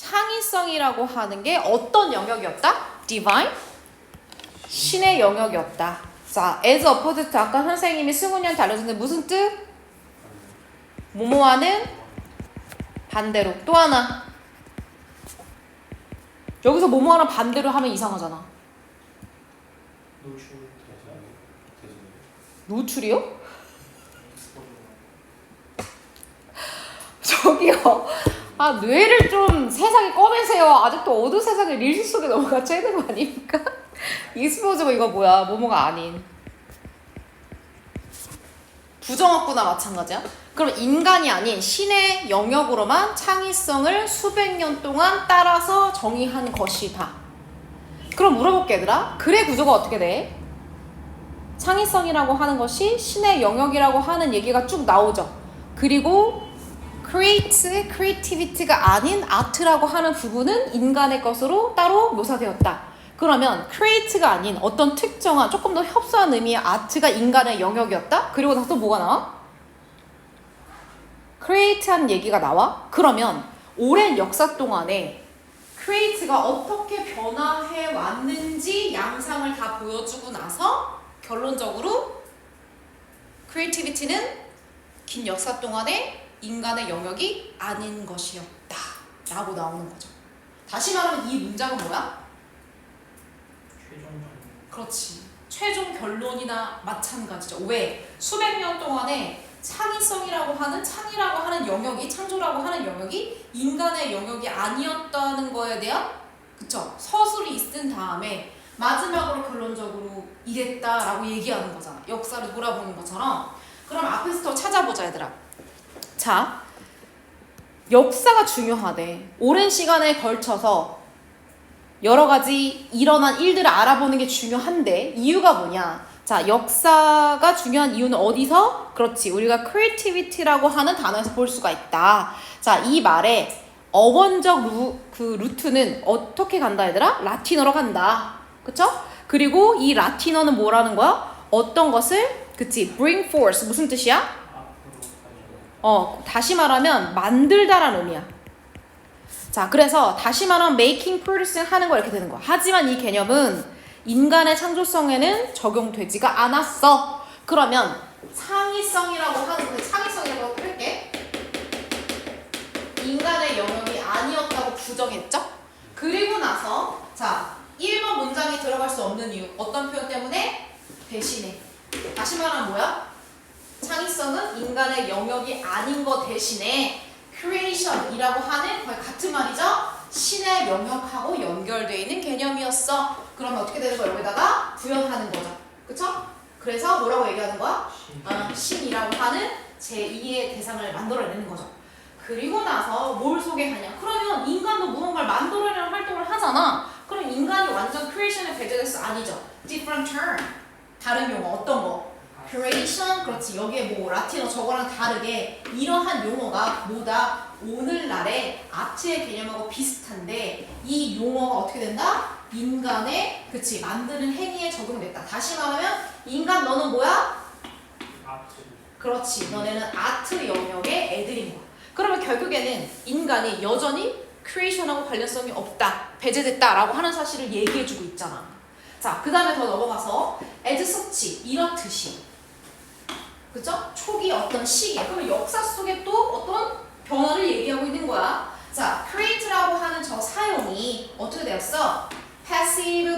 창의성이라고 하는 게 어떤 영역이었다? divine? 신의 영역이었다. 자, as opposed to 아까 선생님이 승훈이한테 알려줬는데 무슨 뜻? 뭐뭐하는 반대로. 또 하나. 여기서 뭐뭐하는 반대로 하면 이상하잖아. 노출이요? 저기요. 아, 뇌를 좀 세상에 꺼내세요. 아직도 어두운 세상에 릴스 속에 넘어가셔야 되는 거 아닙니까? 익스포즈가 이거 뭐야? 뭐뭐가 아닌. 부정어구나 마찬가지야. 그럼 인간이 아닌 신의 영역으로만 창의성을 수백 년 동안 따라서 정의한 것이다. 그럼 물어볼게 얘들아. 글의 구조가 어떻게 돼? 창의성이라고 하는 것이 신의 영역이라고 하는 얘기가 쭉 나오죠. 그리고 creativity가 아닌 art라고 하는 부분은 인간의 것으로 따로 묘사되었다. 그러면 create가 아닌 어떤 특정한 조금 더 협소한 의미의 art가 인간의 영역이었다? 그리고 나서 또 뭐가 나와? create한 얘기가 나와? 그러면 오랜 역사 동안에 create가 어떻게 변화해 왔는지 양상을 다 보여주고 나서 결론적으로 creativity는 긴 역사 동안에 인간의 영역이 아닌 것이었다 라고 나오는 거죠. 다시 말하면 이 문장은 뭐야? 그렇지. 최종 결론이나 마찬가지죠. 왜? 수백 년 동안에 창의성이라고 하는 창의라고 하는 영역이 창조라고 하는 영역이 인간의 영역이 아니었다는 거에 대한 그쵸? 서술이 있은 다음에 마지막으로 결론적으로 이랬다라고 얘기하는 거잖아. 역사를 돌아보는 것처럼. 그럼 앞에서부터 찾아보자 얘들아. 자, 역사가 중요하대. 오랜 시간에 걸쳐서 여러 가지 일어난 일들을 알아보는 게 중요한데 이유가 뭐냐? 자, 역사가 중요한 이유는 어디서? 그렇지, 우리가 creativity라고 하는 단어에서 볼 수가 있다. 자, 이 말의 어원적 루트는 어떻게 간다 얘들아? 라틴어로 간다. 그쵸? 그리고 이 라틴어는 뭐라는 거야? 어떤 것을, 그치, bring forth 무슨 뜻이야? 다시 말하면 만들다라는 의미야. 자, 그래서 다시 말하면 making, producing 하는 거 이렇게 되는 거야. 하지만 이 개념은 인간의 창조성에는 적용되지가 않았어. 그러면 창의성이라고 하는 그 창의성이라고 할게. 인간의 영역이 아니었다고 부정했죠? 그리고 나서 자, 1번 문장에 들어갈 수 없는 이유. 어떤 표현 때문에? 대신에. 다시 말하면 뭐야? 창의성은 인간의 영역이 아닌 것 대신에 creation이라고 하는 거의 같은 말이죠. 신의 영역하고 연결되어 있는 개념이었어. 그러면 어떻게 되는 거야? 여기다가 부연하는 거죠. 그쵸? 그래서 뭐라고 얘기하는 거야? 신이라고 하는 제2의 대상을 만들어내는 거죠. 그리고 나서 뭘 소개하냐? 그러면 인간도 무언가를 만들어내는 활동을 하잖아. 그럼 인간이 완전 creation에 배제됐어? 아니죠. different term. 다른 용어. 어떤 거? creation, 그렇지. 여기에 뭐 라틴어 저거랑 다르게 이러한 용어가 뭐다? 오늘날의 아트의 개념하고 비슷한데 이 용어가 어떻게 된다? 인간의, 그치, 만드는 행위에 적용됐다. 다시 말하면 인간 너는 뭐야? 아트. 그렇지. 너네는 아트 영역의 애들인 거야. 그러면 결국에는 인간이 여전히 creation하고 관련성이 없다, 배제됐다라고 하는 사실을 얘기해주고 있잖아. 자, 그 다음에 더 넘어가서 as such, 이렇듯이. 그죠? 초기 어떤 시기. 그러면 역사 속에 또 어떤 변화를 얘기하고 있는 거야. 자, create라고 하는 저 사용이 어떻게 되었어? passive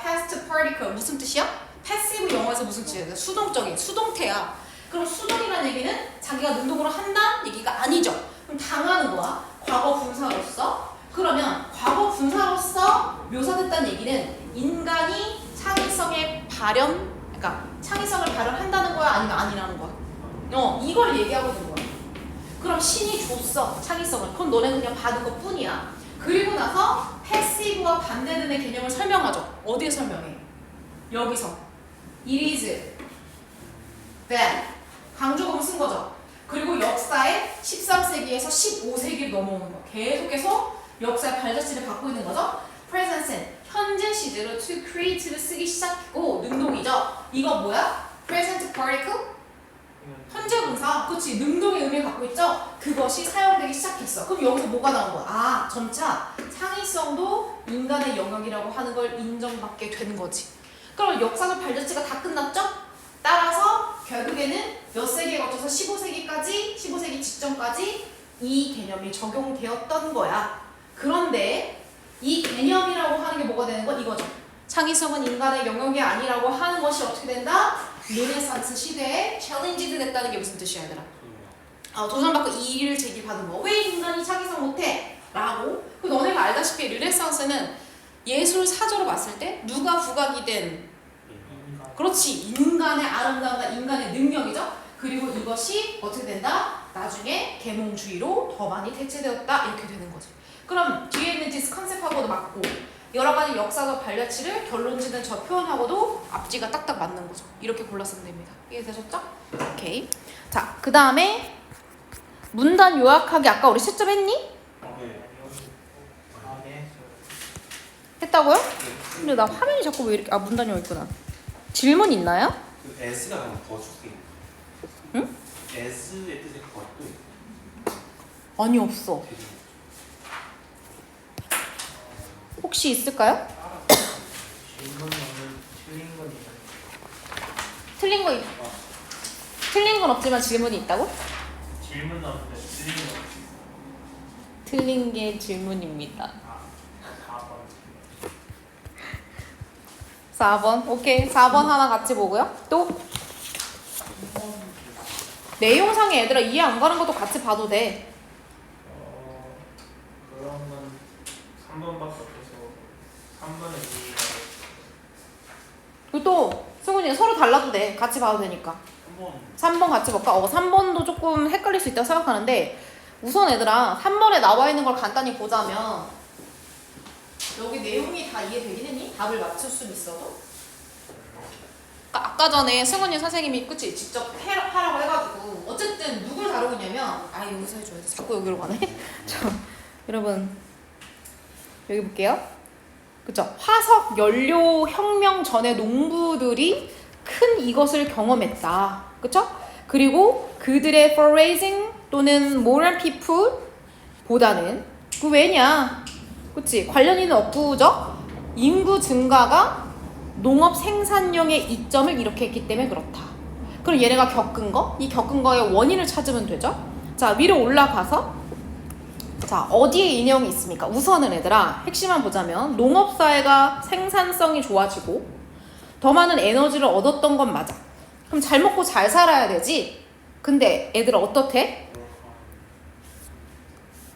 past particle. 무슨 뜻이야? passive 영어에서 무슨 뜻이야? 수동적인, 수동태야. 그럼 수동이라는 얘기는 자기가 능동으로 한다는 얘기가 아니죠. 그럼 당하는 거야. 과거 분사로서. 그러면 과거 분사로서 묘사됐다는 얘기는 인간이 창의성의 발현, 그러니까 창의성을 발현한다는 거야? 아니면 아니라는 거야? 이걸 얘기하고 있는 거야. 그럼 신이 줬어, 창의성을. 그럼 너네는 그냥 받은 것 뿐이야. 그리고 나서 패시브와 반대되는 개념을 설명하죠. 어디에 설명해? 여기서. It is that. 강조금 쓴 거죠. 그리고 역사의 13세기에서 15세기를 넘어오는 거. 계속해서 역사의 발자취를 갖고 있는 거죠. present은 현재 시제로 to create를 쓰기 시작했고 능동이죠. 이거 뭐야? present particle? 현재 분사, 그치, 능동의 의미를 갖고 있죠? 그것이 사용되기 시작했어. 그럼 여기서 뭐가 나온 거야? 아, 점차 창의성도 인간의 영역이라고 하는 걸 인정받게 된 거지. 그럼 역사적 발자취가 다 끝났죠? 따라서 결국에는 몇 세기에 거쳐서 15세기까지, 15세기 직전까지 이 개념이 적용되었던 거야. 그런데 이 개념이라고 하는 게 뭐가 되는 건 이거죠. 창의성은 인간의 영역이 아니라고 하는 것이 어떻게 된다? 르네상스 시대에 챌린지드 됐다는 게 무슨 뜻이야, 얘들아? 도전받고 이의를 제기받은 거. 왜 인간이 창의성 못해? 라고. 그 너네가 알다시피 르네상스는 예술 사조로 봤을 때 누가 부각이 된? 그렇지, 인간의 아름다움과 인간의 능력이죠. 그리고 이것이 어떻게 된다? 나중에 계몽주의로 더 많이 대체되었다, 이렇게 되는 거지. 그럼 뒤에 있는 디스 컨셉하고도 맞고 여러 가지 역사적 발자취를 결론짓는 저 표현하고도 앞뒤가 딱딱 맞는 거죠. 이렇게 골랐으면 됩니다. 이해되셨죠? 오케이. 자, 그 다음에 문단 요약하기 아까 우리 시점 했니? 했다고요? 근데 나 화면이 자꾸 왜 이렇게 문단 요약 있구나. 질문 있나요? 그 S가 그냥 더 줄게. 응? S의 뜻이 더 또. 아니, 없어. 혹시 있을까요? 틀린 건 없지만 질문이 있다고? 질문은 없는데 틀린 건 없지. 틀린 게 질문입니다. 4번. 오케이. 4번 하나 같이 보고요. 또 내용상에 얘들아 이해 안 가는 것도 같이 봐도 돼. 그러면 3번밖에 없어서 3번은 이해가 그리고 또 승훈이 서로 달라도 돼. 같이 봐도 되니까. 3번 같이 볼까? 3번도 조금 헷갈릴 수 있다고 생각하는데 우선 얘들아 3번에 나와 있는 걸 간단히 보자면 여기 내용이 다 이해되긴 했니? 답을 맞출 수는 있어도 아까 전에 승훈이 선생님이 그치? 직접 하라고 해가지고 어쨌든 누굴 다루고 있냐면 여기서 해줘야 돼. 자꾸 여기로 가네. 여러분 여기 볼게요. 그쵸? 화석 연료 혁명 전에 농부들이 큰 이것을 경험했다. 그쵸? 그리고 그들의 foraging 또는 modern people 보다는 그 왜냐? 그치? 관련 있는 업구죠? 인구 증가가 농업 생산량의 이점을 이렇게 했기 때문에 그렇다. 그럼 얘네가 겪은 거? 이 겪은 거의 원인을 찾으면 되죠? 자, 위로 올라가서 자, 어디에 이 내용이 있습니까? 우선은 얘들아, 핵심만 보자면 농업사회가 생산성이 좋아지고 더 많은 에너지를 얻었던 건 맞아. 그럼 잘 먹고 잘 살아야 되지? 근데 애들아 어떻대?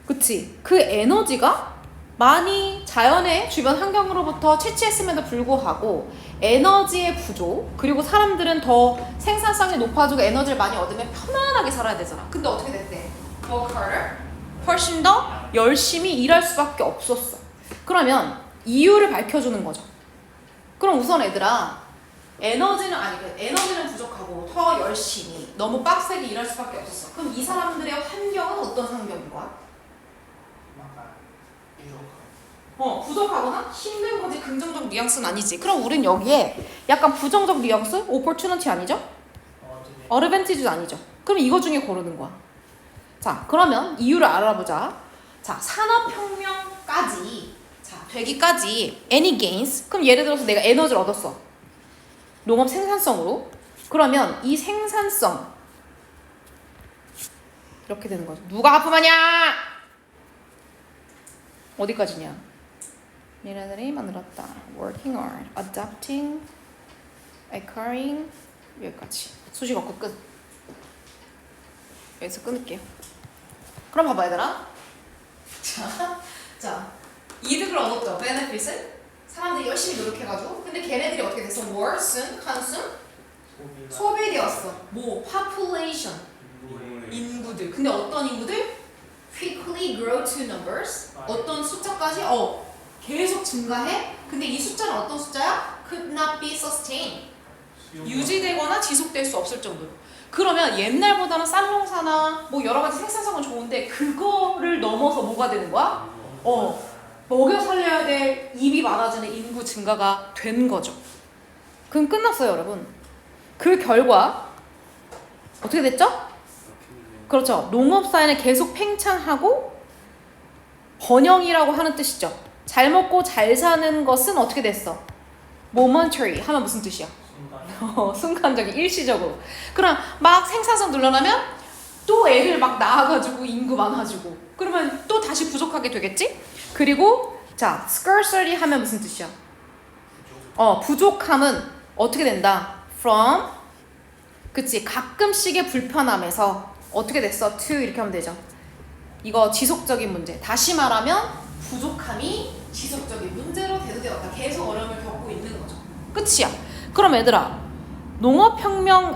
그치? 그 에너지가 많이 자연의 주변 환경으로부터 채취했음에도 불구하고 에너지의 부족 그리고 사람들은 더 생산성이 높아지고 에너지를 많이 얻으면 편안하게 살아야 되잖아. 근데 어떻게 됐대? Work harder? 훨씬 더 열심히 일할 수밖에 없었어. 그러면 이유를 밝혀주는 거죠. 그럼 우선 얘들아 에너지는 부족하고 더 열심히 너무 빡세게 일할 수밖에 없었어. 그럼 이 사람들의 환경은 어떤 환경인 거야? 부족하거나 힘든 거지. 긍정적 뉘앙스는 아니지. 그럼 우린 여기에 약간 부정적 뉘앙스? opportunity 아니죠? advantage 아니죠? 그럼 이거 중에 고르는 거야. 자, 그러면 이유를 알아보자. 자, 산업혁명까지 되기까지 any gains. 그럼 예를 들어서 내가 에너지를 얻었어. 농업 생산성으로. 그러면 이 생산성 이렇게 되는 거죠. 누가 하품하냐? 어디까지냐? 얘네들이 만들었다. Working on, adapting, acquiring 여기까지. 수식 없고 끝. 여기서 끊을게요. 그럼 봐봐 얘들아. 자, 이득을 얻었죠. benefit은 사람들이 열심히 노력해가지고. 근데 걔네들이 어떻게 됐어? worsen, consume 소비되었어. 뭐? population 인구들. 근데 어떤 인구들? quickly grow to numbers. 어떤 숫자까지 계속 증가해. 근데 이 숫자는 어떤 숫자야? could not be sustained. 유지되거나 지속될 수 없을 정도로. 그러면 옛날보다는 쌀 농사나 뭐 여러 가지 생산성은 좋은데 그거를 넘어서 뭐가 되는 거야? 먹여 살려야 될 입이 많아지는 인구 증가가 된 거죠. 그럼 끝났어요, 여러분. 그 결과 어떻게 됐죠? 이렇게 그렇죠. 농업사회는 계속 팽창하고 번영이라고 하는 뜻이죠. 잘 먹고 잘 사는 것은 어떻게 됐어? momentary 하면 무슨 뜻이야? 순간 순간적인, 일시적으로. 그럼 막 생산성 늘어나면 또 애를 막 낳아가지고 인구 많아지고 그러면 또 다시 부족하게 되겠지? 그리고 자, scarcity 하면 무슨 뜻이야? 부족함은 어떻게 된다? from 그치, 가끔씩의 불편함에서 어떻게 됐어? to 이렇게 하면 되죠. 이거 지속적인 문제. 다시 말하면 부족함이 지속적인 문제로 대두되었다. 계속 어려움을 겪고 있는 거죠. 끝이야. 그럼 얘들아, 산업혁명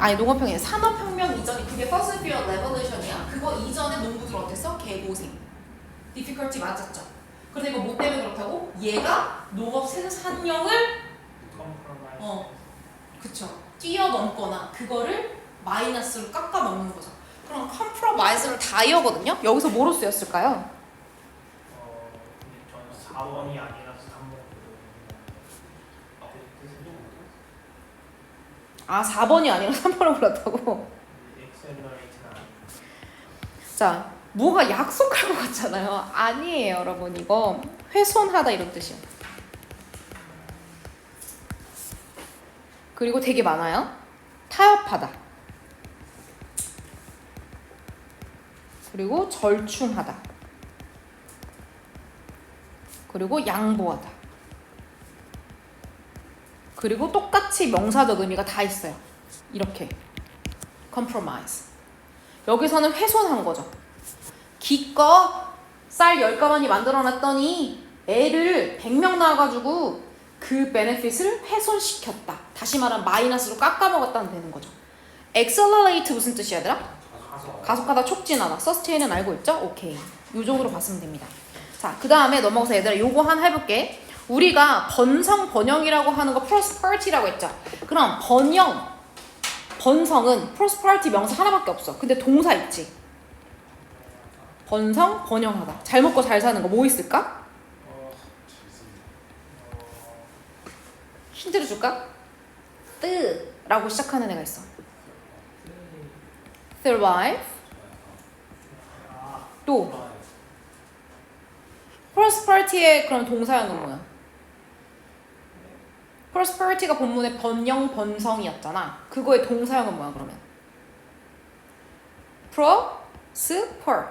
이전이 그게 First Industrial Revolution이야. 그거 이전에 농부들 어땠어? 개고생. difficulty 맞았죠. 그런데 이거 뭐 때문에 그렇다고? 얘가 농업 생산량을 컴프로마이즈 그쵸. 뛰어넘거나 그거를 마이너스로 깎아먹는 거죠. 그럼 compromise를 다 이어거든요. 여기서 뭐로 쓰였을까요? 근데 저는 4번이 아니라서 3번 4번이 아니라 3번을 골랐다고? 엑셀러레이트는 아니고 자, 뭐가 약속할 것 같잖아요. 아니에요, 여러분. 이거 훼손하다 이런 뜻이에요. 그리고 되게 많아요. 타협하다. 그리고 절충하다. 그리고 양보하다. 그리고 똑같이 명사적 의미가 다 있어요. 이렇게. compromise. 여기서는 훼손한 거죠. 기껏 쌀 10가마니 만들어놨더니 애를 100명 낳아가지고 그 베네핏을 훼손시켰다. 다시 말하면 마이너스로 깎아먹었다는 되는 거죠. accelerate 무슨 뜻이야, 얘들아? 가속하다, 촉진하다. sustain은 알고 있죠? 오케이. 이 정도로 봤으면 됩니다. 자, 그 다음에 넘어가서 얘들아 요거 하나 해볼게. 우리가 번영이라고 하는 거 prosperity라고 했죠? 그럼 번성은 prosperity 명사 하나밖에 없어. 근데 동사 있지? 번영하다. 잘 먹고 잘 사는 거 뭐 있을까? 힌트를 줄까? 뜨라고 시작하는 애가 있어. survive. 또 prosperity의 그럼 동사형은 뭐야? prosperity가 본문의 번성이었잖아. 그거의 동사형은 뭐야 그러면? prosper.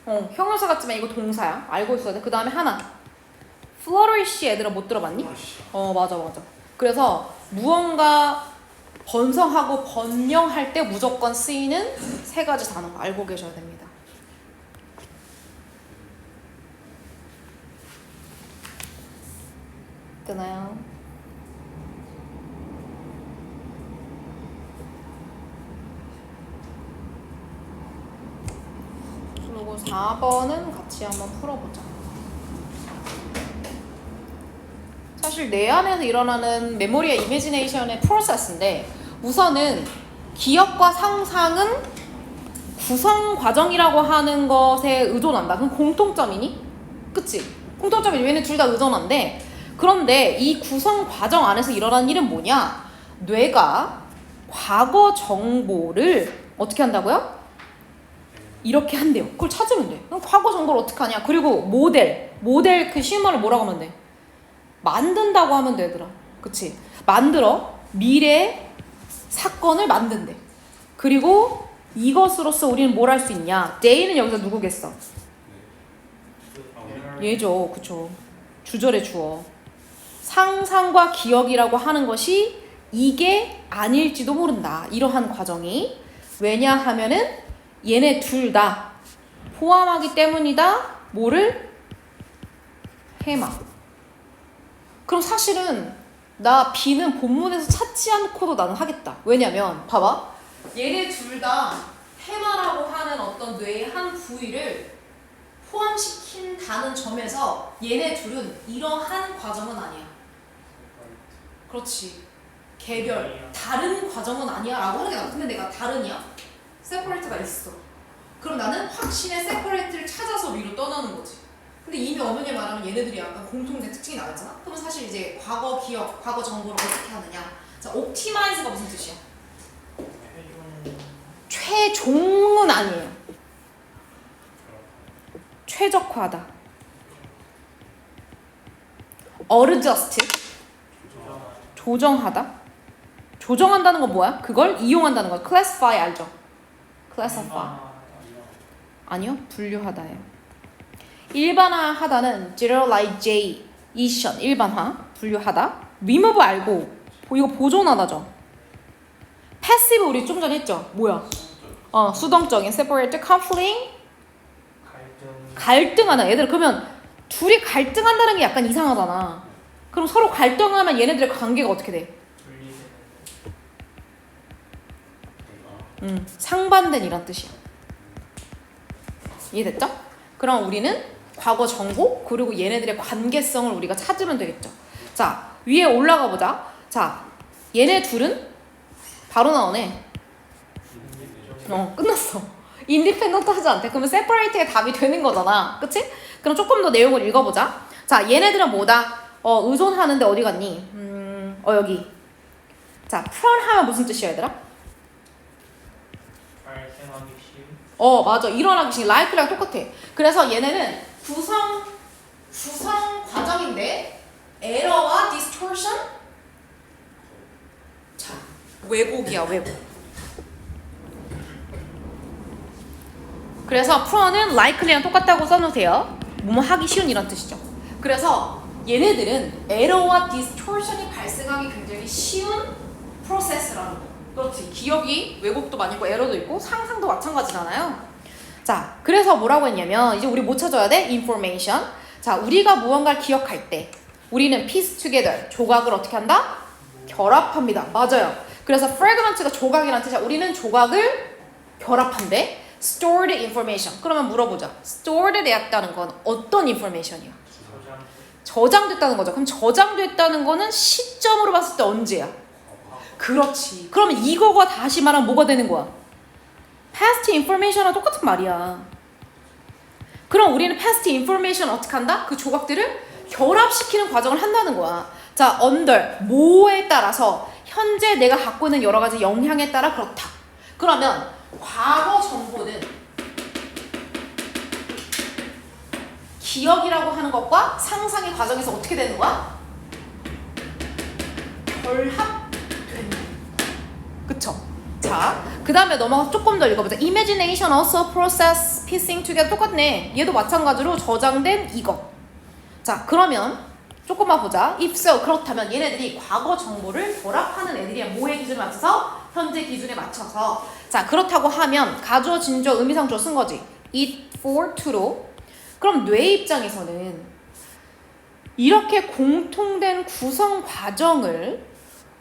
형용사 같지만 이거 동사야. 알고 있어야 돼. 그 다음에 하나. flourish 얘들아 못 들어봤니? 맞아. 그래서 무언가 번성하고 번영할 때 무조건 쓰이는 세 가지 단어 알고 계셔야 됩니다. 되나요? 그리고 4번은 같이 한번 풀어보자. 사실 내 안에서 일어나는 메모리와 이미지네이션의 프로세스인데 우선은 기억과 상상은 구성 과정이라고 하는 것에 의존한다. 그건 공통점이니? 그치? 공통점이 얘네 둘 다 의존한데 그런데 이 구성 과정 안에서 일어나는 일은 뭐냐? 뇌가 과거 정보를 어떻게 한다고요? 이렇게 한대요. 그걸 찾으면 돼. 그럼 과거 정보를 어떻게 하냐? 그리고 모델 그 쉬운 말로 뭐라고 하면 돼? 만든다고 하면 돼, 얘들아. 그치? 만들어. 미래의 사건을 만든대. 그리고 이것으로서 우리는 뭘 할 수 있냐? day는 여기서 누구겠어? 얘죠. 그쵸? 주절의 주어. 상상과 기억이라고 하는 것이 이게 아닐지도 모른다. 이러한 과정이. 왜냐하면은 얘네 둘 다 포함하기 때문이다. 뭐를? 해마. 그럼 사실은 나 B는 본문에서 찾지 않고도 나는 하겠다. 왜냐면 봐봐. 얘네 둘 다 해마라고 하는 어떤 뇌의 한 부위를 포함시킨다는 점에서 얘네 둘은 이러한 과정은 아니야. 그렇지. 개별, 다른 과정은 아니야 라고 하는 게 나아. 근데 내가 다른이야? separate가 있어. 그럼 나는 확신의 separate를 찾아서 위로 떠나는 거지. 근데 이미 어머니 말하면 얘네들이 약간 공통된 특징이 나왔잖아? 그러면 사실 이제 과거 기억, 과거 정보를 어떻게 하느냐. 자, optimize가 무슨 뜻이야? 최종은 아니에요. 최적화하다. adjust 조정하다. 조정한다는 건 뭐야? 그걸 이용한다는 거야. classify 알죠? classify. 아니요, 분류하다예요. 일반화하다는 generalization, 일반화, 분류하다. remove 알고, 이거 보존하다죠. passive 우리 좀 전에 했죠. 뭐야? 수동적인 separate, conflict, 갈등하다. 얘들 그러면 둘이 갈등한다는 게 약간 이상하잖아. 그럼 서로 갈등하면 얘네들의 관계가 어떻게 돼? 상반된 이란 뜻이야. 이해됐죠? 그럼 우리는 과거 정보 그리고 얘네들의 관계성을 우리가 찾으면 되겠죠. 자, 위에 올라가 보자. 자, 얘네 둘은 바로 나오네. 끝났어. 인디펜던트 하지 않대. 그러면 separate의 답이 되는 거잖아. 그치? 그럼 조금 더 내용을 읽어보자. 자, 얘네들은 뭐다? 의존하는데 어디 갔니? 여기. 자, prone 하면 무슨 뜻이야, 얘들아? 발생하기 쉬운. 맞아. 일어나기 쉬운. like랑 똑같아. 그래서 얘네는 구성 과정인데 error와 distortion? 자, 왜곡이야, 왜곡. 그래서 prone은 likely랑 똑같다고 써놓으세요. 뭐뭐 하기 쉬운 이란 뜻이죠. 그래서 얘네들은 error와 distortion이 발생하기 굉장히 쉬운 프로세스라는 거. 그렇지. 기억이 왜곡도 많이 있고 에러도 있고 상상도 마찬가지잖아요. 자, 그래서 뭐라고 했냐면 이제 우리 뭐 찾아야 돼? information. 자, 우리가 무언가를 기억할 때 우리는 piece together, 조각을 어떻게 한다? 결합합니다. 맞아요. 그래서 fragment가 조각이라는 뜻이야. 우리는 조각을 결합한대. stored information. 그러면 물어보자. stored 되었다는 건 어떤 information이야? 저장됐다는 거죠. 그럼 저장됐다는 거는 시점으로 봤을 때 언제야? 그렇지. 그러면 이거가 다시 말하면 뭐가 되는 거야? past information과 똑같은 말이야. 그럼 우리는 past information 어떻게 한다? 그 조각들을 결합시키는 과정을 한다는 거야. 자, under, 뭐에 따라서 현재 내가 갖고 있는 여러 가지 영향에 따라 그렇다. 그러면 과거 정보는 기억이라고 하는 것과 상상의 과정에서 어떻게 되는 거야? 결합되는. 그쵸? 자, 그 다음에 넘어가서 조금 더 읽어보자. Imagination also process piecing together. 똑같네. 얘도 마찬가지로 저장된 이거. 자, 그러면 조금만 보자. If so, 그렇다면 얘네들이 과거 정보를 결합하는 애들이야. 뭐의 기준에 맞춰서? 현재 기준에 맞춰서. 자, 그렇다고 하면 가주어, 진주어, 의미상주어 쓴 거지. it, for, to로. 그럼 뇌 입장에서는 이렇게 공통된 구성 과정을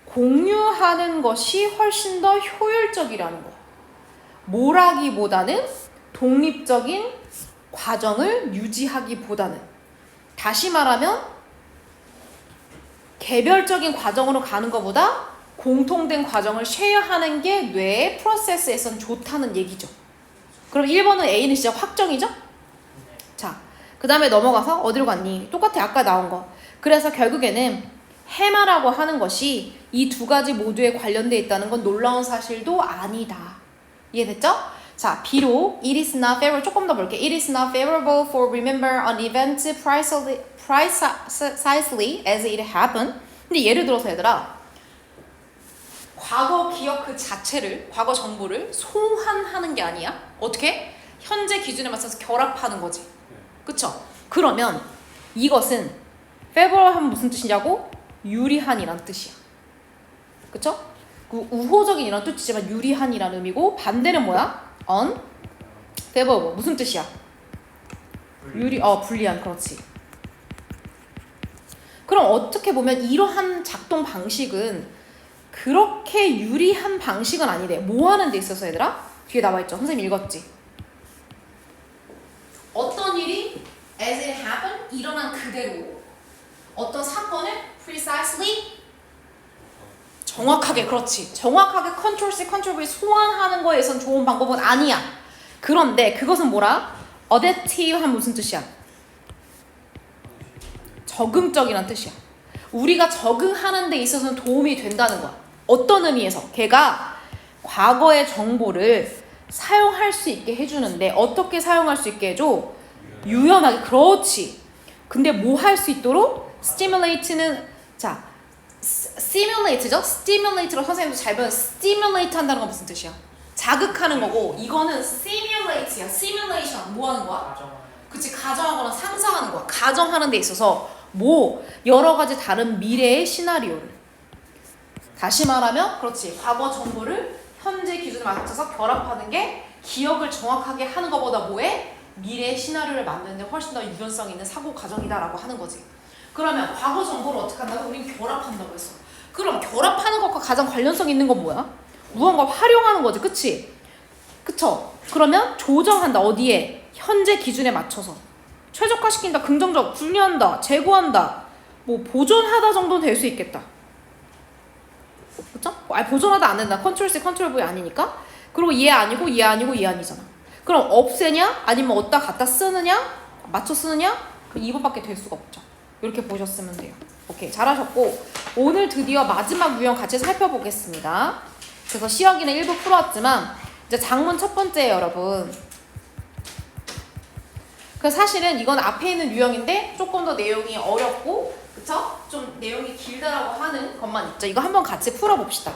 공유하는 것이 훨씬 더 효율적이라는 거. 뭐라기보다는 독립적인 과정을 유지하기보다는. 다시 말하면 개별적인 과정으로 가는 것보다 공통된 과정을 쉐어하는 게 뇌의 프로세스에선 좋다는 얘기죠. 그럼 1번은 A는 진짜 확정이죠? 자, 그 다음에 넘어가서 어디로 갔니? 똑같아, 아까 나온 거. 그래서 결국에는 해마라고 하는 것이 이 두 가지 모두에 관련돼 있다는 건 놀라운 사실도 아니다. 이해됐죠? 자, 비록 it is not favorable, 조금 더 볼게. It is not favorable for remember an event precisely as it happened. 근데 예를 들어서 얘들아, 과거 기억 그 자체를, 과거 정보를 소환하는 게 아니야. 어떻게? 현재 기준에 맞춰서 결합하는 거지. 그쵸? 그러면 이것은 favorable 하면 무슨 뜻이냐고? 유리한이란 뜻이야. 그쵸? 그 우호적인 이란 뜻이지만 유리한이란 의미고, 반대는 뭐야? unfavorable. 무슨 뜻이야? 불리한. 그렇지. 그럼 어떻게 보면 이러한 작동 방식은 그렇게 유리한 방식은 아니래. 뭐 하는 데 있어서 얘들아? 뒤에 나와있죠. 선생님 읽었지? 어떤 일이 as it happened, 일어난 그대로 어떤 사건을 precisely, 정확하게, 그렇지. 정확하게 Ctrl C, Ctrl V 소환하는 거에선 좋은 방법은 아니야. 그런데 그것은 뭐라? adaptive 하면 무슨 뜻이야? 적응적이란 뜻이야. 우리가 적응하는 데 있어서는 도움이 된다는 거야. 어떤 의미에서? 걔가 과거의 정보를 사용할 수 있게 해주는데 어떻게 사용할 수 있게 해줘? 유연하게. 그렇지. 근데 뭐 할 수 있도록? stimulate는 자 stimulate죠? stimulate로 선생님도 잘 배운 stimulate 한다는 건 무슨 뜻이야? 자극하는 거고 이거는 simulate야. simulation 뭐 하는 거야? 가정하는. 그치 가정하거나 상상하는 거야. 가정하는 데 있어서 뭐 여러 가지 다른 미래의 시나리오를 다시 말하면 그렇지 과거 정보를 현재 기준에 맞춰서 결합하는 게 기억을 정확하게 하는 것보다 뭐해? 미래의 시나리오를 만드는데 훨씬 더 유연성 있는 사고 과정이다라고 하는 거지. 그러면 과거 정보를 어떻게 한다고? 우린 결합한다고 했어. 그럼 결합하는 것과 가장 관련성 있는 건 뭐야? 무언가 활용하는 거지. 그치? 그쵸? 그러면 조정한다. 어디에? 현재 기준에 맞춰서. 최적화시킨다. 긍정적. 분리한다. 제고한다. 뭐 보존하다 정도는 될 수 있겠다. 그쵸? 아니 보존하다 안 된다. 컨트롤 C, 컨트롤 V 아니니까. 그리고 얘 아니고 얘 아니고 얘 아니잖아. 그럼 없애냐? 아니면 어디다 갖다 쓰느냐? 맞춰 쓰느냐? 그 2번밖에 될 수가 없죠. 이렇게 보셨으면 돼요. 오케이 잘하셨고 오늘 드디어 마지막 유형 같이 살펴보겠습니다. 그래서 시험기는 일부 풀어왔지만 이제 장문 첫 번째예요 여러분. 그 사실은 이건 앞에 있는 유형인데 조금 더 내용이 어렵고 그쵸? 좀 내용이 길다라고 하는 것만 있죠. 이거 한번 같이 풀어봅시다.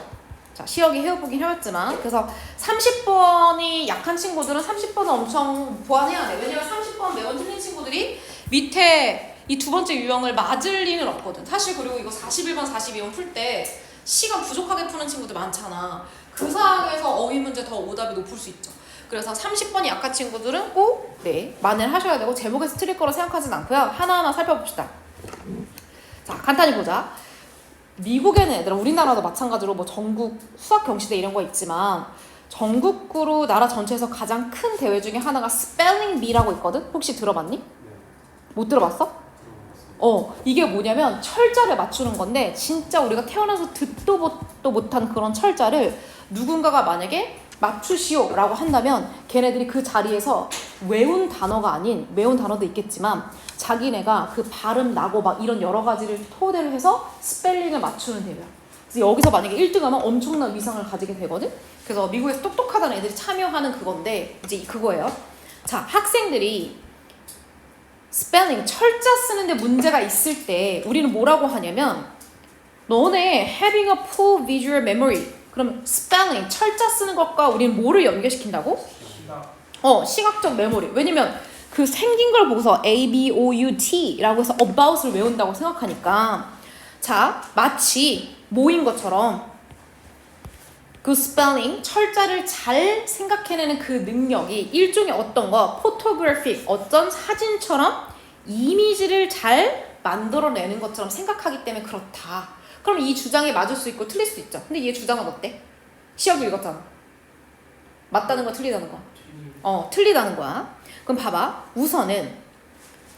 자 시험이 해보긴 해봤지만 그래서 30번이 약한 친구들은 30번은 엄청 보완해야 돼. 왜냐면 30번 매번 틀린 친구들이 밑에 이 두 번째 유형을 맞을 리는 없거든. 사실 그리고 이거 41번, 42번 풀 때 시간 부족하게 푸는 친구들 많잖아. 그 상황에서 어휘 문제 더 오답이 높을 수 있죠. 그래서 30번이 약한 친구들은 꼭 네, 만회하셔야 되고 제목에서 틀릴 거라 생각하진 않고요. 하나하나 살펴봅시다. 자, 간단히 보자. 미국에는 얘들아 우리나라도 마찬가지로 뭐 전국 수학 경시대 이런 거 있지만 전국구로 나라 전체에서 가장 큰 대회 중에 하나가 스펠링 비라고 있거든? 혹시 들어봤니? 못 들어봤어? 이게 뭐냐면 철자를 맞추는 건데 진짜 우리가 태어나서 듣도 보도 못한 그런 철자를 누군가가 만약에 맞추시오 라고 한다면 걔네들이 그 자리에서 외운 단어가 아닌 외운 단어도 있겠지만 자기네가 그 발음 나고 막 이런 여러 가지를 토대로 해서 스펠링을 맞추는 대회야. 그래서 여기서 만약에 1등하면 엄청난 위상을 가지게 되거든. 그래서 미국에서 똑똑하다는 애들이 참여하는 그건데 이제 그거예요. 자 학생들이 스펠링, 철자 쓰는데 문제가 있을 때 우리는 뭐라고 하냐면 너네 having a poor visual memory 그럼 스펠링, 철자 쓰는 것과 우리는 뭐를 연결시킨다고? 시각. 시각적 메모리. 왜냐면 그 생긴 걸 보고서 A, B, O, U, T라고 해서 about을 외운다고 생각하니까 자, 마치 뭐인 것처럼 그 스펠링, 철자를 잘 생각해내는 그 능력이 일종의 어떤 거, photographic, 어떤 사진처럼 이미지를 잘 만들어내는 것처럼 생각하기 때문에 그렇다. 그럼 이 주장에 맞을 수 있고 틀릴 수 있죠. 근데 얘 주장은 어때? 시험도 읽었잖아. 맞다는 거 틀리다는 거. 틀리다는 거야. 그럼 봐봐. 우선은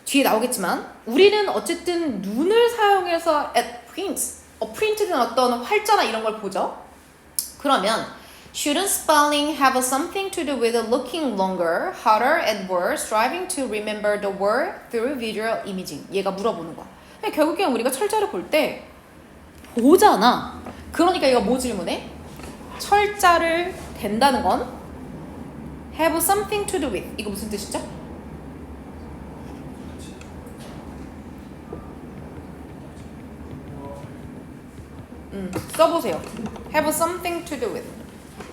뒤에 나오겠지만 우리는 어쨌든 눈을 사용해서 at prints, 프린트된 어떤 활자나 이런 걸 보죠. 그러면 shouldn't spelling have something to do with looking longer, harder at words, striving to remember the word through visual imaging? 얘가 물어보는 거야. 결국엔 우리가 철자를 볼 때 보잖아. 그러니까 얘가 뭐 질문해? 철자를 댄다는 건 have something to do with. 이거 무슨 뜻이죠? 써보세요. have something to do with.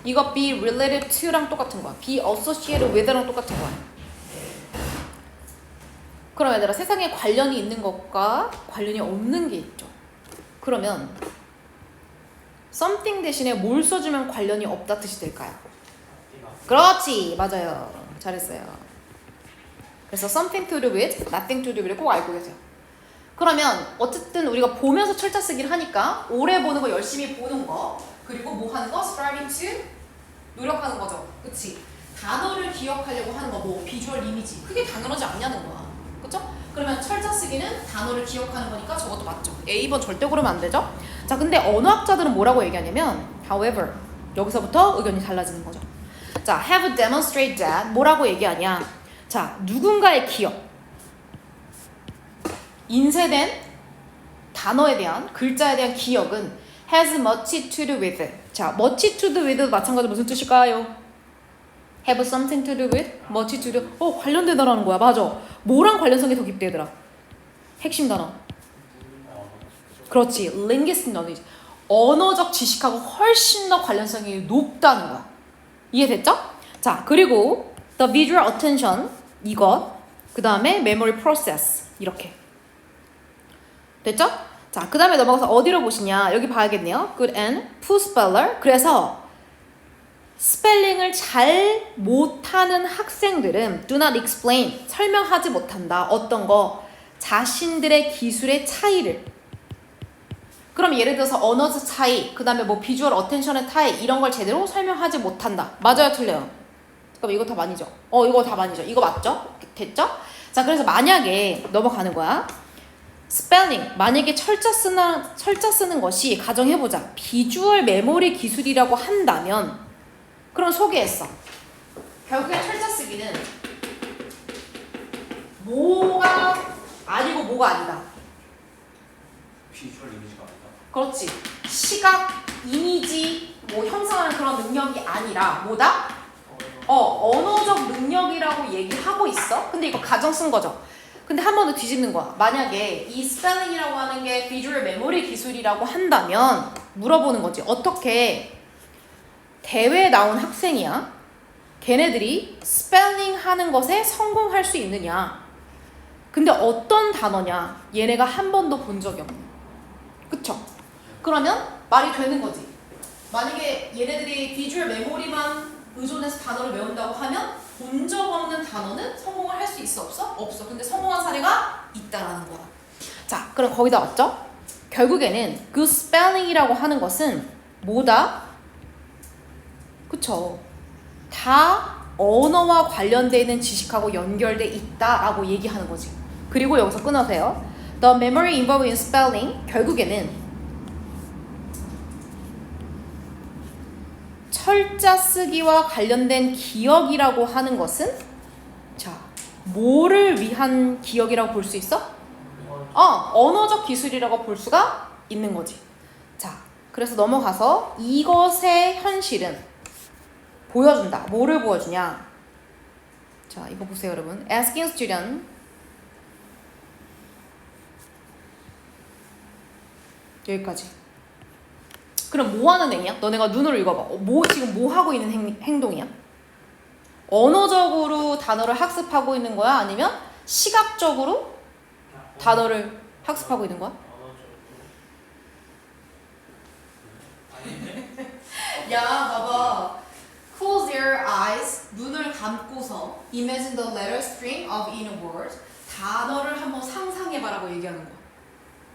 이거 be related to랑 똑같은 거야. be associated with랑 똑같은 거야. 그럼 얘들아 세상에 관련이 있는 것과 관련이 없는 게 있죠. 그러면 something 대신에 뭘 써주면 관련이 없다 뜻이 될까요? 그렇지, 맞아요. 잘했어요. 그래서 something to do with, nothing to do with를 꼭 알고 계세요. 그러면 어쨌든 우리가 보면서 철자 쓰기를 하니까 오래 보는 거, 열심히 보는 거, 그리고 뭐 하는 거? striving to 노력하는 거죠. 그치? 단어를 기억하려고 하는 거, 뭐 비주얼 이미지, 그게 당연하지 않냐는 거야. 그쵸? 그러면 철자 쓰기는 단어를 기억하는 거니까 저것도 맞죠. A번 절대 그러면 안 되죠? 자, 근데 언어학자들은 뭐라고 얘기하냐면 however, 여기서부터 의견이 달라지는 거죠. 자, have demonstrated that 뭐라고 얘기하냐? 자, 누군가의 기억, 인쇄된 단어에 대한, 글자에 대한 기억은 has much to do with. 자, much to do with 마찬가지로 무슨 뜻일까요? have something to do with, much to do. 관련되다라는 거야. 맞아. 뭐랑 관련성이 더 깊대 얘들아? 핵심 단어. 그렇지. linguistic knowledge. 언어적 지식하고 훨씬 더 관련성이 높다는 거야. 이해됐죠? 자, 그리고 the visual attention 이것. 그 다음에 memory process 이렇게. 됐죠? 자, 그 다음에 넘어가서 어디로 보시냐? 여기 봐야겠네요. Good and poor speller. 그래서 스펠링을 잘 못하는 학생들은 do not explain. 설명하지 못한다. 어떤 거? 자신들의 기술의 차이를. 그럼 예를 들어서 언어적 차이, 그 다음에 뭐 비주얼 어텐션의 차이 이런 걸 제대로 설명하지 못한다. 맞아요, 틀려요? 잠깐만 이거 다 많이죠? 이거 다 많이죠? 이거 맞죠? 됐죠? 자, 그래서 만약에 넘어가는 거야. 스펠링, 만약에 철자 쓰는 것이 가정해보자. 비주얼 메모리 기술이라고 한다면 그럼 소개했어. 결국에 철자 쓰기는 뭐가 아니고 뭐가 아니다. 비주얼 이미지가 아니다. 그렇지. 시각, 이미지, 뭐 형성하는 그런 능력이 아니라 뭐다? 언어적 능력이라고 얘기하고 있어. 근데 이거 가정 쓴 거죠. 근데 한 번 더 뒤집는 거야. 만약에 이 스펠링이라고 하는 게 비주얼 메모리 기술이라고 한다면 물어보는 거지. 어떻게 대회에 나온 학생이야? 걔네들이 스펠링 하는 것에 성공할 수 있느냐? 근데 어떤 단어냐? 얘네가 한 번도 본 적이 없네. 그쵸? 그러면 말이 되는 거지. 만약에 얘네들이 비주얼 메모리만 의존해서 단어를 외운다고 하면 본 적 없는 단어는 성공을 할 수 있어? 없어? 없어. 근데 성공한 사례가 있다라는 거야. 자, 그럼 거기다 왔죠? 결국에는 그 스펠링이라고 하는 것은 뭐다? 그쵸? 다 언어와 관련되어 있는 지식하고 연결돼 있다라고 얘기하는 거지. 그리고 여기서 끊으세요. The memory involved in spelling 결국에는 철자 쓰기와 관련된 기억이라고 하는 것은 자, 뭐를 위한 기억이라고 볼 수 있어? 언어적 기술이라고 볼 수가 있는 거지. 자, 그래서 넘어가서 이것의 현실은 보여준다. 뭐를 보여주냐? 자, 이거 보세요, 여러분. Asking student 여기까지. 그럼 뭐 하는 행위야? 너네가 눈으로 읽어봐. 지금 뭐 하고 있는 행동이야? 언어적으로 단어를 학습하고 있는 거야? 아니면 시각적으로 단어를 학습하고 있는 거야? 야, 봐봐. Close your eyes. 눈을 감고서 Imagine the letter string of in a word. 단어를 한번 상상해봐라고 얘기하는 거야.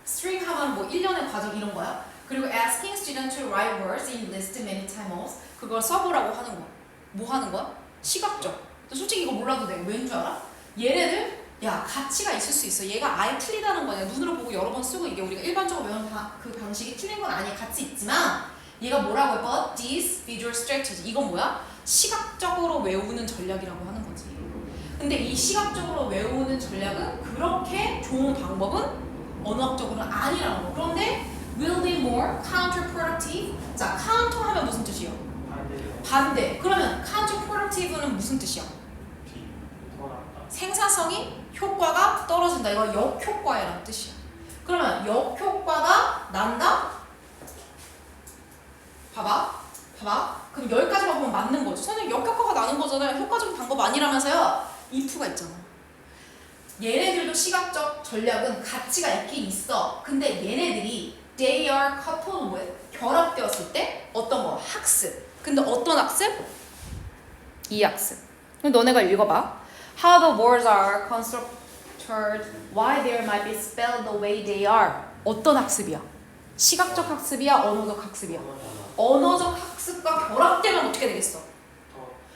string 하면 뭐 1년의 과정 이런 거야. 그리고 asking student to write words in list many times. 그걸 써보라고 하는 거야. 뭐 하는 거야? 시각적. 솔직히 이거 몰라도 돼. 왠 줄 알아? 얘네들 야 가치가 있을 수 있어. 얘가 아예 틀리다는 거냐. 눈으로 보고 여러 번 쓰고 이게 우리가 일반적으로 배우는 그 방식이 틀린 건 아니야. 가치 있지만 얘가 뭐라고 해? But this visual strategy. 이건 뭐야? 시각적으로 외우는 전략이라고 하는 거지. 근데 이 시각적으로 외우는 전략은 그렇게 좋은 방법은 언어학적으로는 아니라는 거. 그런데 will be more counterproductive. 자, counter 하면 무슨 뜻이요? 반대. 그러면 counterproductive는 무슨 뜻이야? 생산성이 효과가 떨어진다. 이거 역효과라는 뜻이야. 그러면 역효과가 난다? 봐봐. 그럼 여기까지만 보면 맞는 거지. 선생님 역효과가 나는 거잖아요. 효과적인 방법 아니라면서요. if가 있잖아. 얘네들도 시각적 전략은 가치가 있긴 있어. 근데 얘네들이 they are coupled with 결합되었을 때 어떤 거? 학습. 근데 어떤 학습? 이 학습. 그럼 너네가 읽어봐. How the words are constructed, why they might be spelled the way they are. 어떤 학습이야? 시각적 학습이야? 언어적 학습이야? 언어적 학습과 결합되면 어떻게 되겠어?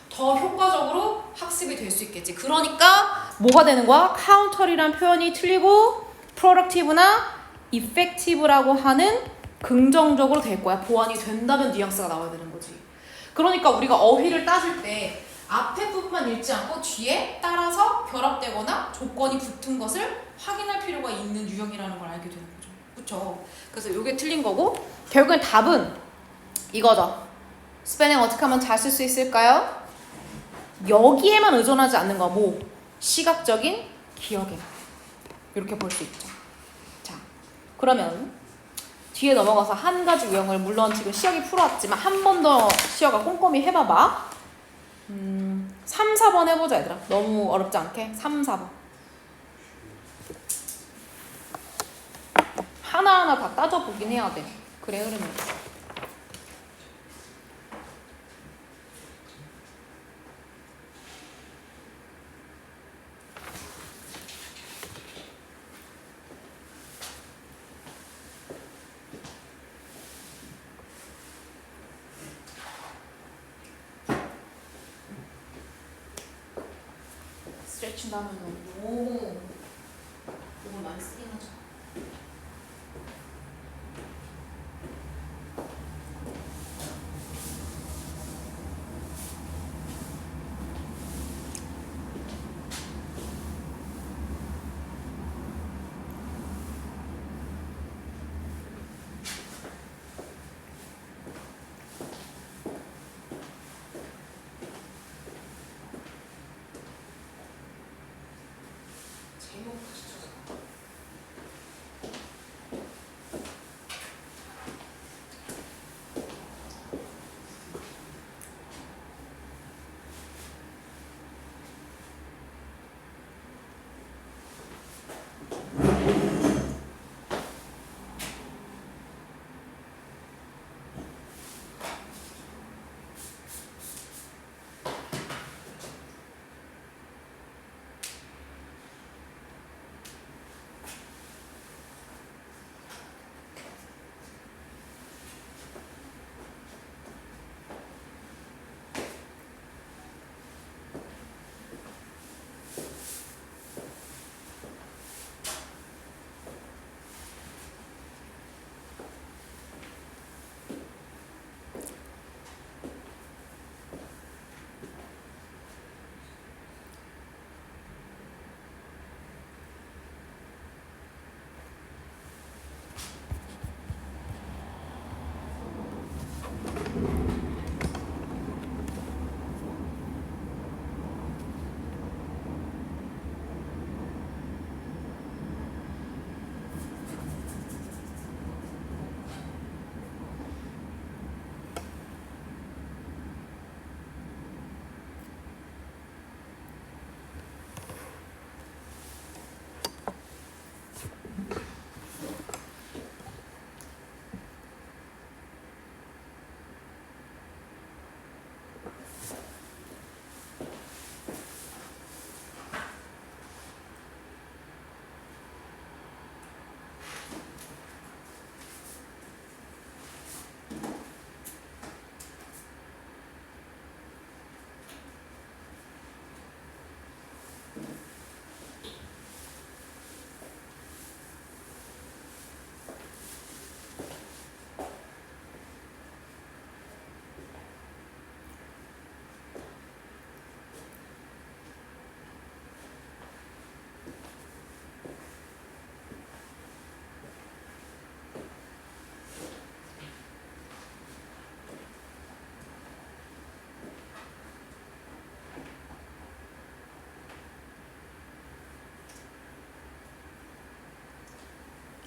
더 효과적으로 학습이 될 수 있겠지. 그러니까 뭐가 되는 거야? counter이란 표현이 틀리고 productive나 effective라고 하는 긍정적으로 될 거야. 보완이 된다면 뉘앙스가 나와야 되는 거지. 그러니까 우리가 어휘를 따질 때 앞에 부분만 읽지 않고 뒤에 따라서 결합되거나 조건이 붙은 것을 확인할 필요가 있는 유형이라는 걸 알게 되는 거죠. 그렇죠? 그래서 이게 틀린 거고 결국엔 답은 이거죠. 스펠링 어떻게 하면 잘 쓸 수 있을까요? 여기에만 의존하지 않는 거야. 뭐? 시각적인 기억에. 이렇게 볼 수 있죠. 자, 그러면 뒤에 넘어가서 한 가지 유형을 물론 지금 시혁이 풀어왔지만 한 번 더 시혁아 꼼꼼히 해봐봐. 3, 4번 해보자 얘들아. 너무 어렵지 않게. 3, 4번. 하나하나 다 따져보긴 해야 돼. 그래 흐름이. 스트레칭 하면 너무 몸을 많이 쓰긴 하죠. 제목 다시 쳐서.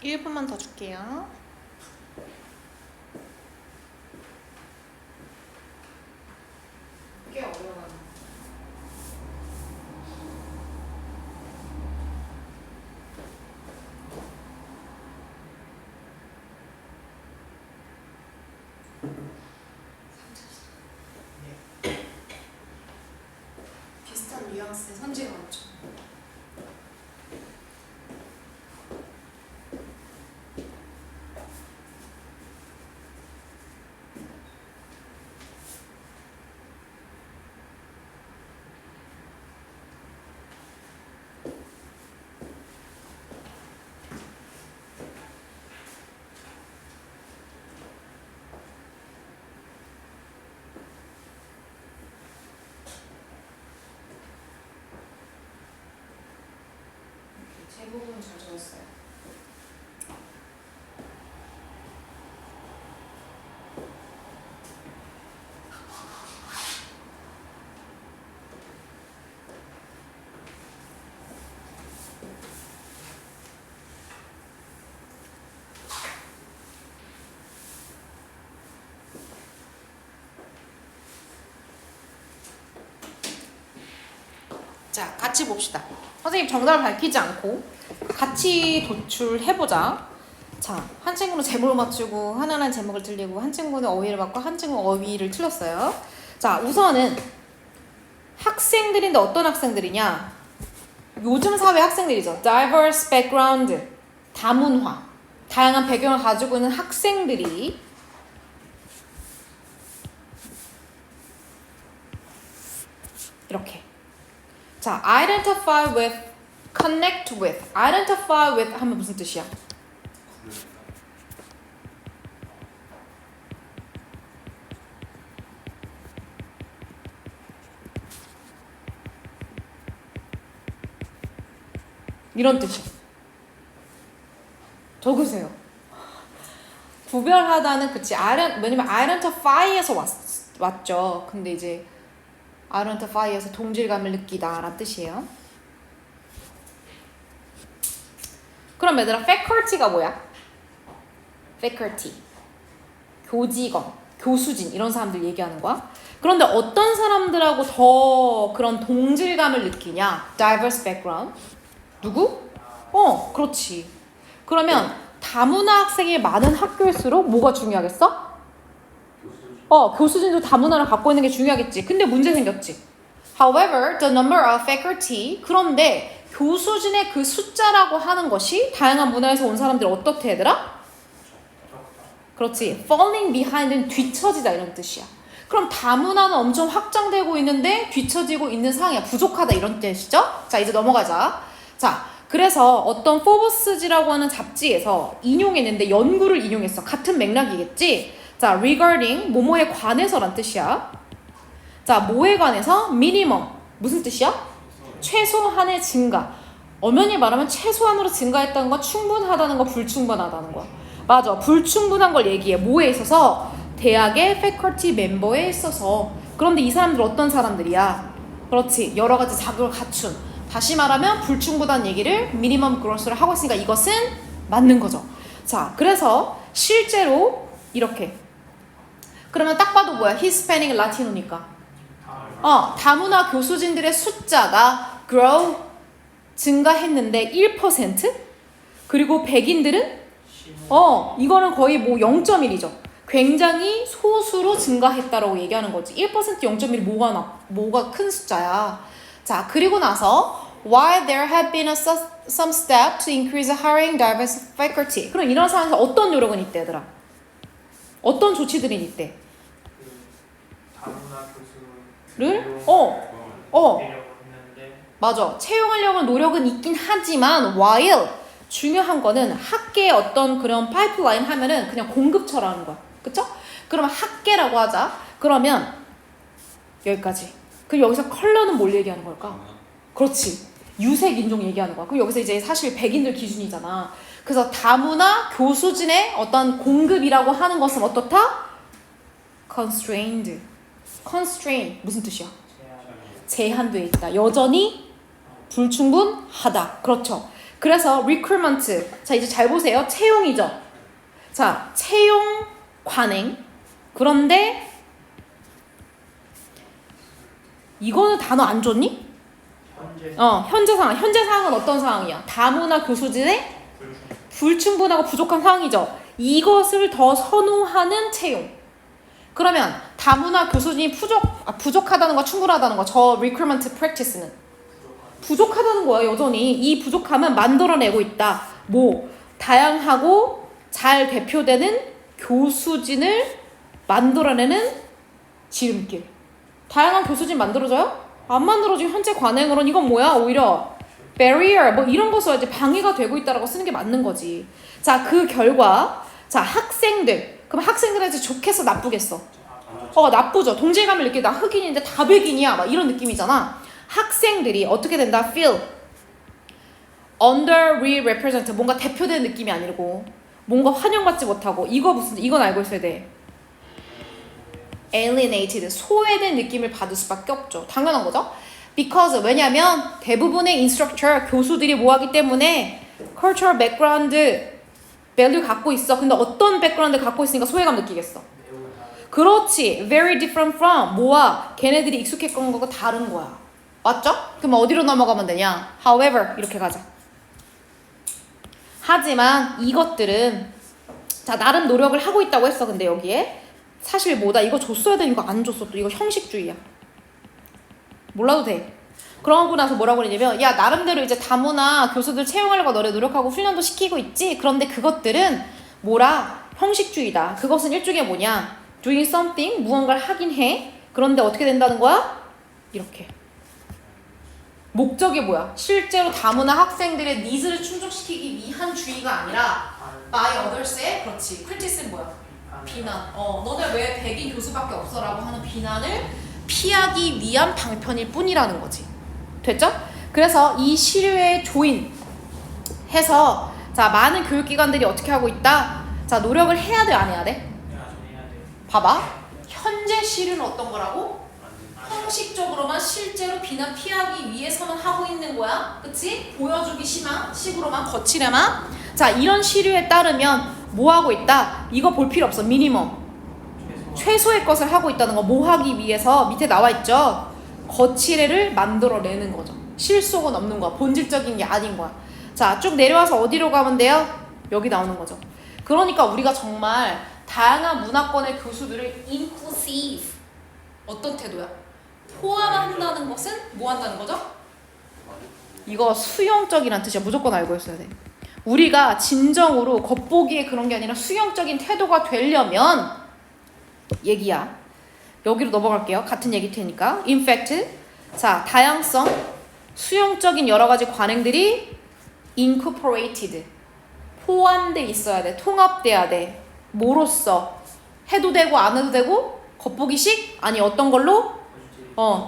일 분만 더 줄게요. 꽤 어려워요. 비슷한 뉘앙스의 선지가 많죠. 대부분 잘 적었어요. 자, 같이 봅시다. 선생님 정답을 밝히지 않고 같이 도출해보자. 자, 한 친구는 제목을 맞추고 하나는 제목을 틀리고 한 친구는 어휘를 맞고 한 친구는 어휘를 틀렸어요. 자, 우선은 학생들인데 어떤 학생들이냐? 요즘 사회 학생들이죠. diverse background, 다문화, 다양한 배경을 가지고 있는 학생들이 이렇게. 자, identify with, connect with. identify with 하면 무슨 뜻이야? 이런 뜻이야. 적으세요. 구별하다는 그치. 왜냐면 identify에서 왔죠. 근데 이제 identify에서 동질감을 느끼다 라는 뜻이에요. 그럼 얘들아 faculty가 뭐야? faculty 교직원, 교수진 이런 사람들 얘기하는 거야. 그런데 어떤 사람들하고 더 그런 동질감을 느끼냐? diverse background 누구? 그렇지. 그러면 다문화 학생이 많은 학교일수록 뭐가 중요하겠어? 교수진도 다문화를 갖고 있는 게 중요하겠지. 근데 문제 생겼지. However, the number of faculty 그런데 교수진의 그 숫자라고 하는 것이 다양한 문화에서 온 사람들이 어떻게 얘들아? 그렇지. falling behind은 뒤처지다 이런 뜻이야. 그럼 다문화는 엄청 확장되고 있는데 뒤처지고 있는 상황이야. 부족하다 이런 뜻이죠? 자, 이제 넘어가자. 자, 그래서 어떤 포브스지라고 하는 잡지에서 인용했는데 연구를 인용했어. 같은 맥락이겠지? 자, regarding 뭐뭐에 관해서란 뜻이야. 자, 뭐에 관해서? minimum 무슨 뜻이야? 최소한의 증가. 엄연히 말하면 최소한으로 증가했다는 건 충분하다는 거, 불충분하다는 거야. 맞아, 불충분한 걸 얘기해. 뭐에 있어서? 대학의 faculty 멤버에 있어서. 그런데 이 사람들 어떤 사람들이야? 그렇지, 여러 가지 자격을 갖춘. 다시 말하면 불충분한 얘기를 미니멈 그로스를 하고 있으니까 이것은 맞는 거죠. 자, 그래서 실제로 이렇게. 그러면 딱 봐도 뭐야? 히스패닉, 라티노니까. 다문화 교수진들의 숫자가 grow 증가했는데 1%? 그리고 백인들은 이거는 거의 뭐 0.1이죠. 굉장히 소수로 증가했다라고 얘기하는 거지. 1% 0.1 뭐가 큰 숫자야. 자, 그리고 나서 while there have been some step to increase hiring diverse faculty. 그럼 이런 상황에서 어떤 노력은 있대, 얘들아? 어떤 조치들이 있대? 다문화 를? 했는데 맞아. 채용하려는 노력은 있긴 하지만 while 중요한 거는 학계의 어떤 그런 파이프라인 하면은 그냥 공급처라는 거야. 그쵸? 그러면 학계라고 하자. 그러면 여기까지. 그럼 여기서 컬러는 뭘 얘기하는 걸까? 그렇지. 유색 인종 얘기하는 거야. 그럼 여기서 이제 사실 백인들 기준이잖아. 그래서 다문화 교수진의 어떤 공급이라고 하는 것은 어떻다? constrained. constrain 무슨 뜻이야? 제한되어 있다. 여전히 불충분하다. 그렇죠. 그래서 recruitment. 자, 이제 잘 보세요. 채용이죠. 자, 채용 관행. 그런데 이거는 단어 안 줬니? 현재 상황. 현재 상황은 어떤 상황이야? 다문화 교수진의 불충분하고 부족한 상황이죠. 이것을 더 선호하는 채용. 그러면 다문화 교수진이 부족하다는 거, 충분하다는 거. 저 recruitment practice는 부족하다는 거야. 여전히 이 부족함은 만들어내고 있다. 뭐 다양하고 잘 대표되는 교수진을 만들어내는 지름길. 다양한 교수진 만들어져요? 안 만들어지고 현재 관행으로는 이건 뭐야? 오히려 barrier 뭐 이런 거 써야지. 방해가 되고 있다라고 쓰는 게 맞는 거지. 자, 그 결과 자, 학생들. 그럼 학생들한테 좋겠어, 나쁘겠어? 나쁘죠. 동질감을 느끼다. 흑인인데 다 백인이야. 막 이런 느낌이잖아. 학생들이 어떻게 된다? feel under-represented. 뭔가 대표되는 느낌이 아니고 뭔가 환영받지 못하고 이건 알고 있어야 돼. alienated. 소외된 느낌을 받을 수밖에 없죠. 당연한 거죠. because 왜냐면 대부분의 instructor 교수들이 뭐하기 때문에 cultural background value 갖고 있어. 근데 어떤 background 갖고 있으니까 소외감 느끼겠어. 그렇지. very different from 뭐와 걔네들이 익숙했던 거가 다른 거야. 맞죠? 그럼 어디로 넘어가면 되냐? However 이렇게 가자. 하지만 이것들은 자 나름 노력을 하고 있다고 했어. 근데 여기에 사실 뭐다 이거 줬어야 되는 거 안 줬어. 또 이거 형식주의야. 몰라도 돼. 그러고 나서 뭐라고 그러냐면 야 나름대로 이제 다문화 교수들 채용하려고 너네 노력하고 훈련도 시키고 있지. 그런데 그것들은 뭐라 형식주의다. 그것은 일종의 뭐냐 doing something 무언가를 하긴 해. 그런데 어떻게 된다는 거야? 이렇게 목적이 뭐야? 실제로 다문화 학생들의 니즈를 충족시키기 위한 주의가 아니라 by others의 그렇지 criticism 뭐야? 비난. 너네 왜 백인 교수밖에 없어라고 하는 비난을 피하기 위한 방편일 뿐이라는 거지. 됐죠? 그래서 이 시류에 조인해서 자 많은 교육기관들이 어떻게 하고 있다? 자 노력을 해야 돼 안 해야 돼? 봐봐. 현재 시류는 어떤 거라고? 형식적으로만 실제로 비난 피하기 위해서만 하고 있는 거야. 그치? 보여주기 식으로만 거치려만. 자 이런 시류에 따르면 뭐 하고 있다? 이거 볼 필요 없어. 미니멈. 최소의 것을 하고 있다는 거. 뭐 하기 위해서? 밑에 나와 있죠? 거치례를 만들어내는 거죠. 실속은 없는 거야. 본질적인 게 아닌 거야. 자 쭉 내려와서 어디로 가면 돼요? 여기 나오는 거죠. 그러니까 우리가 정말 다양한 문화권의 교수들을 inclusive 어떤 태도야? 포함한다는 것은 뭐 한다는 거죠? 이거 수용적이란 뜻이야. 무조건 알고 있어야 돼. 우리가 진정으로 겉보기에 그런 게 아니라 수용적인 태도가 되려면 얘기야. 여기로 넘어갈게요. 같은 얘기 테니까. In fact, 자 다양성, 수용적인 여러 가지 관행들이 incorporated 포함돼 있어야 돼. 통합돼야 돼. 뭐로써? 해도 되고 안 해도 되고 겉보기식? 아니 어떤 걸로?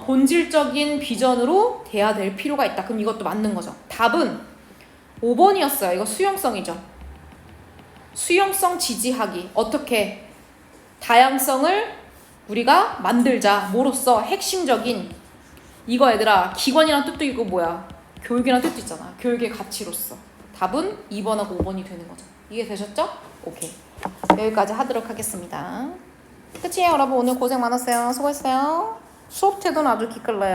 본질적인 비전으로 돼야 될 필요가 있다. 그럼 이것도 맞는 거죠. 답은 5번이었어요. 이거 수용성이죠. 수용성 지지하기. 어떻게? 다양성을 우리가 만들자. 뭐로써? 핵심적인 이거 얘들아 기관이란 뜻도 있고 뭐야? 교육이란 뜻도 있잖아. 교육의 가치로서. 답은 2번하고 5번이 되는 거죠. 이해 되셨죠? 오케이. 여기까지 하도록 하겠습니다. 끝이에요 여러분. 오늘 고생 많았어요. 수고했어요. 수업 태도는 아주 기끌러요.